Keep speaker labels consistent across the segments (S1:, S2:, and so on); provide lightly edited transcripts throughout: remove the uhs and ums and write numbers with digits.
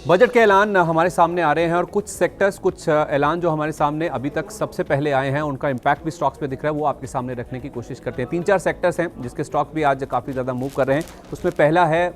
S1: Budget के ऐलान हमारे सामने आ रहे हैं और कुछ सेक्टर्स, कुछ ऐलान जो हमारे सामने अभी तक सबसे पहले आए हैं, उनका इम्पैक्ट भी स्टॉक्स पे दिख रहा है, वो आपके सामने रखने की कोशिश करते हैं। 3-4 सेक्टर्स हैं जिसके स्टॉक भी आज काफ़ी ज़्यादा मूव कर रहे हैं। उसमें पहला है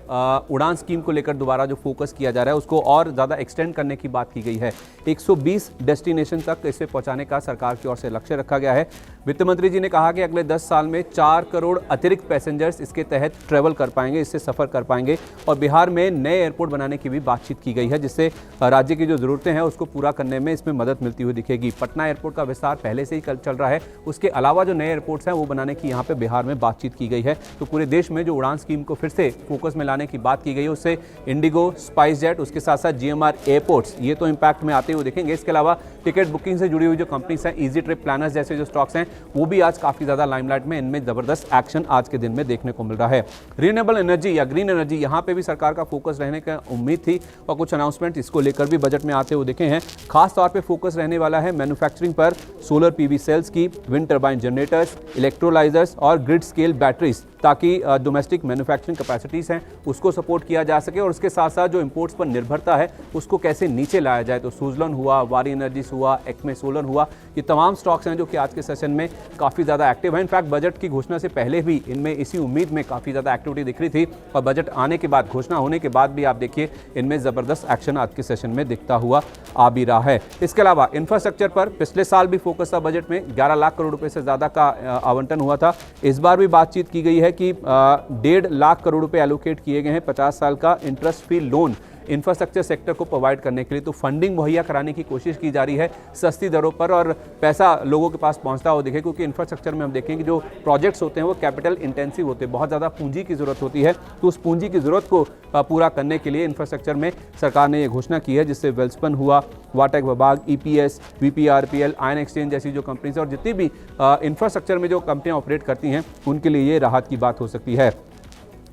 S1: उड़ान स्कीम को लेकर दोबारा जो फोकस किया जा रहा है उसको और ज़्यादा एक्सटेंड करने की बात की गई है। 120 डेस्टिनेशन तक इसे पहुँचाने का सरकार की ओर से लक्ष्य रखा गया है। वित्त मंत्री जी ने कहा कि अगले 10 साल में 4 करोड़ अतिरिक्त पैसेंजर्स इसके तहत ट्रेवल कर पाएंगे, इससे सफ़र कर पाएंगे। और बिहार में नए एयरपोर्ट बनाने की भी बातचीत की गई है, जिससे राज्य की जो ज़रूरतें हैं उसको पूरा करने में इसमें मदद मिलती हुई दिखेगी। पटना एयरपोर्ट का विस्तार पहले से ही चल रहा है, उसके अलावा जो नए एयरपोर्ट्स हैं वो बनाने की यहाँ पे बिहार में बातचीत की गई है। तो पूरे देश में जो उड़ान स्कीम को फिर से फोकस में लाने की बात की गई है, उससे इंडिगो, स्पाइस जेट, उसके साथ साथ GMR एयरपोर्ट्स, ये तो इम्पैक्ट में आते हुए दिखेंगे। इसके अलावा टिकट बुकिंग से जुड़ी हुई जो कंपनीज हैं, ईजी ट्रिप प्लानर्स जैसे जो स्टॉक्स हैं, वो भी आज काफ़ी ज़्यादा लाइमलाइट में, इनमें ज़बरदस्त एक्शन आज के दिन में देखने को मिल रहा है। रिन्यूएबल एनर्जी या ग्रीन एनर्जी, यहाँ पे भी सरकार का फोकस रहने की उम्मीद थी और कुछ अनाउंसमेंट इसको लेकर भी बजट में आते हुए दिखे हैं। खास तौर पे फोकस रहने वाला है मैन्युफैक्चरिंग पर, सोलर PV सेल्स की, विंड टर्बाइन जनरेटर्स, इलेक्ट्रोलाइजर्स और ग्रिड स्केल बैटरीज, ताकि डोमेस्टिक मैन्युफैक्चरिंग कैपेसिटीज़ हैं उसको सपोर्ट किया जा सके और उसके साथ साथ जो इंपोर्ट्स पर निर्भरता है उसको कैसे नीचे लाया जाए। तो सुजलॉन हुआ, वारी एनर्जीज हुआ, एक्मे सोलर हुआ, ये तमाम स्टॉक्स हैं जो कि आज के सेशन में काफ़ी ज़्यादा एक्टिव हैं। इनफैक्ट बजट की घोषणा से पहले भी इनमें इसी उम्मीद में काफ़ी ज़्यादा एक्टिविटी दिख रही थी और बजट आने के बाद, घोषणा होने के बाद भी आप देखिए इनमें ज़बरदस्त एक्शन आज के सेशन में दिखता हुआ आ भी रहा है। इसके अलावा इंफ्रास्ट्रक्चर पर पिछले साल भी फोकस था बजट में, 11 लाख करोड़ रुपए से ज़्यादा का आवंटन हुआ था। इस बार भी बातचीत की गई है कि 1.5 लाख करोड़ रुपए एलोकेट किए गए हैं 50 साल का interest free loan infrastructure sector को प्रोवाइड करने के लिए। तो फंडिंग मुहैया कराने की कोशिश की जा रही है सस्ती दरों पर और पैसा लोगों के पास पहुंचता हुआ दिखे, क्योंकि इंफ्रास्ट्रक्चर में हम देखेंगे जो प्रोजेक्ट्स होते हैं वो कैपिटल इंटेंसिव होते हैं, बहुत ज़्यादा पूंजी की ज़रूरत होती है। तो उस पूंजी की ज़रूरत को पूरा करने के लिए इंफ्रास्ट्रक्चर में सरकार ने ये घोषणा की है, जिससे वेल्सपन हुआ, वाटेक विभाग, EPS, VPRPL, आयन एक्सचेंज जैसी जो कंपनीज और जितनी भी इंफ्रास्ट्रक्चर में जो कंपनियाँ ऑपरेट करती हैं उनके लिए ये राहत की बात हो सकती है।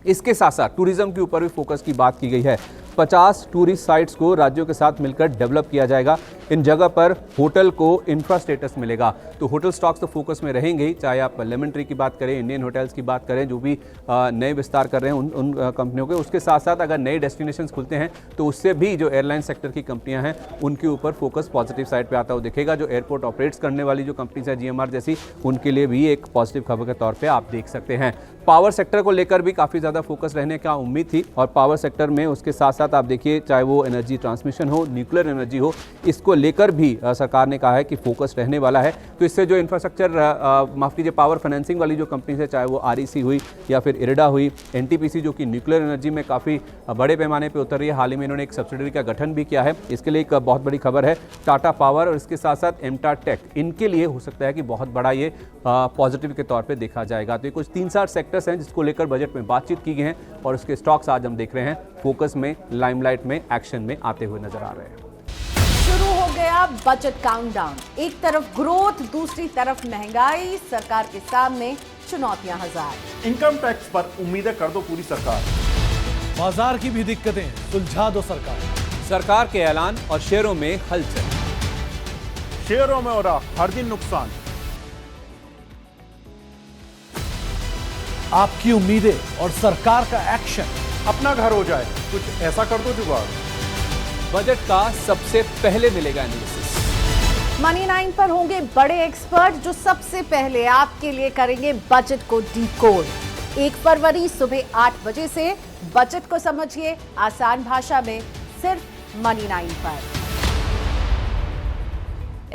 S1: इसके साथ साथ टूरिज्म के ऊपर भी फोकस की बात की गई है। 50 टूरिस्ट साइट्स को राज्यों के साथ मिलकर डेवलप किया जाएगा। इन जगह पर होटल को इंफ्रा स्टेटस मिलेगा। तो होटल स्टॉक्स तो फोकस में रहेंगे ही, चाहे आप लेमन ट्री की बात करें, इंडियन होटल्स की बात करें, जो भी नए विस्तार कर रहे हैं उन कंपनियों के। उसके साथ साथ अगर नए डेस्टिनेशंस खुलते हैं तो उससे भी जो एयरलाइन सेक्टर की कंपनियां हैं उनके ऊपर फोकस पॉजिटिव साइड पे आता हुआ दिखेगा। जो एयरपोर्ट ऑपरेट्स करने वाली जो कंपनीज है GMR जैसी, उनके लिए भी एक पॉजिटिव खबर के तौर पर आप देख सकते हैं। पावर सेक्टर को लेकर भी काफ़ी ज़्यादा फोकस रहने का उम्मीद थी और पावर सेक्टर में उसके साथ साथ आप देखिए, चाहे वो एनर्जी ट्रांसमिशन हो, न्यूक्लियर एनर्जी हो, इसको लेकर भी सरकार ने कहा है कि फोकस रहने वाला है। तो इससे जो इंफ्रास्ट्रक्चर, माफ़ कीजिए, पावर फाइनेंसिंग वाली जो कंपनीज है, चाहे वो REC हुई या फिर इरेडा हुई, NTPC जो कि न्यूक्लियर एनर्जी में काफ़ी बड़े पैमाने पर उतर रही है, हाल ही में इन्होंने एक सब्सिडरी का गठन भी किया है। इसके लिए एक बहुत बड़ी खबर है। टाटा पावर और इसके साथ साथ एमटा टेक, इनके लिए हो सकता है कि बहुत बड़ा ये पॉजिटिव के तौर पर देखा जाएगा। तो ये कुछ 3-4 सेक्टर्स हैं जिसको लेकर बजट में बातचीत की गई है और उसके स्टॉक्स आज हम देख रहे हैं फोकस में, लाइमलाइट में, एक्शन में आते हुए नजर आ रहे हैं।
S2: शुरू हो गया बजट काउंटडाउन। एक तरफ ग्रोथ, दूसरी तरफ महंगाई, सरकार के सामने चुनौतियां हजार।
S3: इनकम टैक्स पर उम्मीदें कर दो पूरी सरकार,
S4: बाजार की भी दिक्कतें सुलझा दो सरकार।
S1: सरकार के ऐलान और शेयरों में हलचल,
S3: शेयरों में हो रहा हर दिन नुकसान।
S4: आपकी उम्मीदें और सरकार का एक्शन,
S3: अपना घर हो जाए, कुछ ऐसा कर दो जुगाड़।
S1: बजट का सबसे पहले मिलेगा एनालिसिस।
S2: मनी 9 पर होंगे बड़े एक्सपर्ट जो सबसे पहले आपके लिए करेंगे बजट को डिकोड। 1 फरवरी सुबह 8 बजे से बजट को समझिए आसान भाषा में, सिर्फ मनी 9 पर।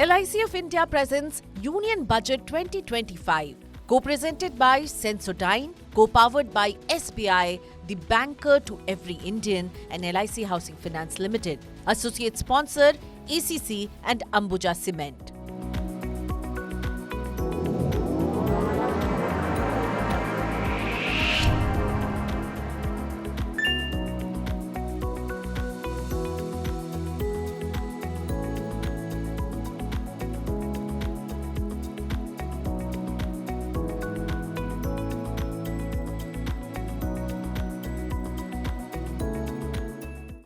S5: LIC of India presents Union Budget 2025, co-presented by Sensodyne, co-powered by SBI, the banker to every Indian, and LIC Housing Finance Limited. Associate sponsor ACC and Ambuja Cement.